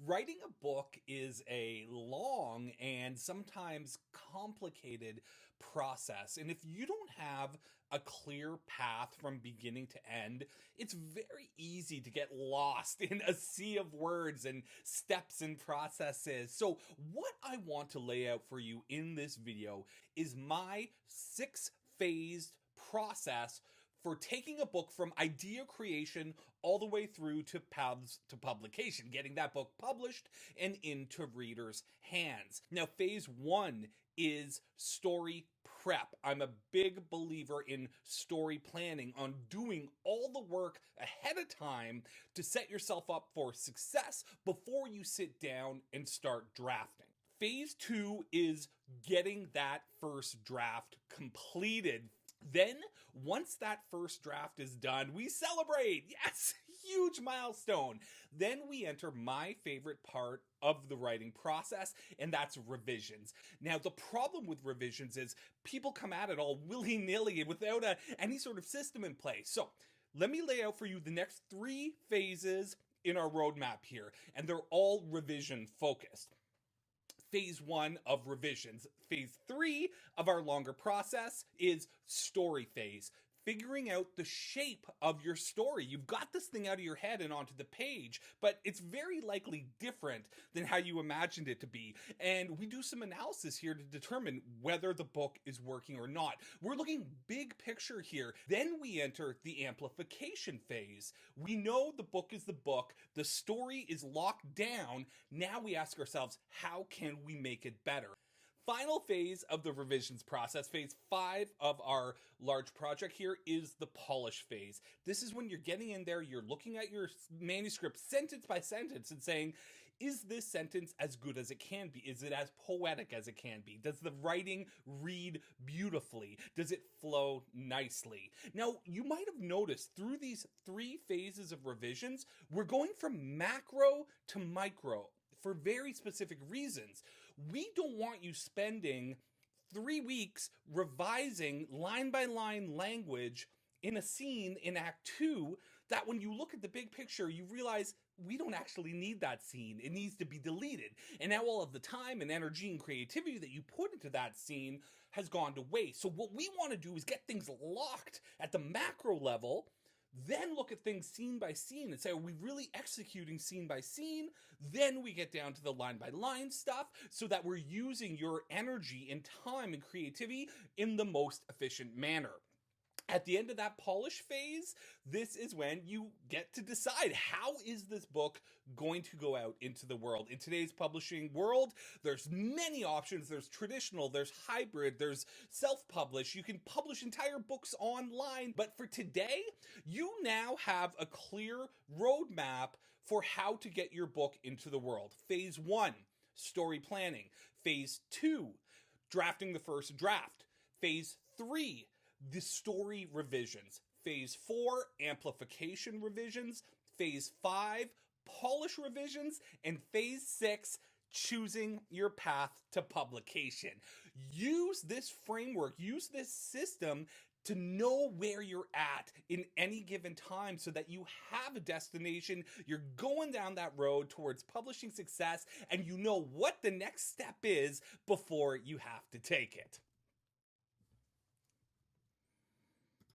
Writing a book is a long and sometimes complicated process. And if you don't have a clear path from beginning to end, it's very easy to get lost in a sea of words and steps and processes. So, what I want to lay out for you in this video is my 6 phased process for taking a book from idea creation all the way through to paths to publication, getting that book published and into readers' hands. Now, phase one is story prep. I'm a big believer in story planning, on doing all the work ahead of time to set yourself up for success before you sit down and start drafting. Phase two is getting that first draft completed. Then, once that first draft is done, we celebrate. Yes, huge milestone. Then we enter my favorite part of the writing process, and that's revisions. Now, the problem with revisions is people come at it all willy-nilly without any sort of system in place. So, let me lay out for you the next 3 phases in our roadmap here, and they're all revision focused. Phase one of revisions. Phase three of our longer process is story phase. Figuring out the shape of your story. You've got this thing out of your head and onto the page, but it's very likely different than how you imagined it to be. And we do some analysis here to determine whether the book is working or not. We're looking big picture here. Then we enter the amplification phase. We know the book is the book. The story is locked down. Now we ask ourselves, how can we make it better? Final phase of the revisions process, phase 5 of our large project here, is the polish phase. This is when you're getting in there, you're looking at your manuscript sentence by sentence and saying, is this sentence as good as it can be? Is it as poetic as it can be? Does the writing read beautifully? Does it flow nicely? Now, you might have noticed through these 3 phases of revisions, we're going from macro to micro for very specific reasons. We don't want you spending 3 weeks revising line by line language in a scene in Act 2 that when you look at the big picture, you realize we don't actually need that scene. It needs to be deleted. And now all of the time and energy and creativity that you put into that scene has gone to waste. So what we want to do is get things locked at the macro level, then look at things scene by scene and say, are we really executing scene by scene? Then we get down to the line by line stuff so that we're using your energy and time and creativity in the most efficient manner. At the end of that polish phase, this is when you get to decide, how is this book going to go out into the world? In today's publishing world, there's many options. There's traditional, there's hybrid, there's self-publish. You can publish entire books online. But for today, you now have a clear roadmap for how to get your book into the world. Phase 1, story planning. Phase 2, drafting the first draft. Phase 3, the story revisions. Phase 4, amplification revisions. Phase 5, polish revisions. And phase 6, choosing your path to publication. Use this framework, use this system to know where you're at in any given time so that you have a destination, you're going down that road towards publishing success, and you know what the next step is before you have to take it.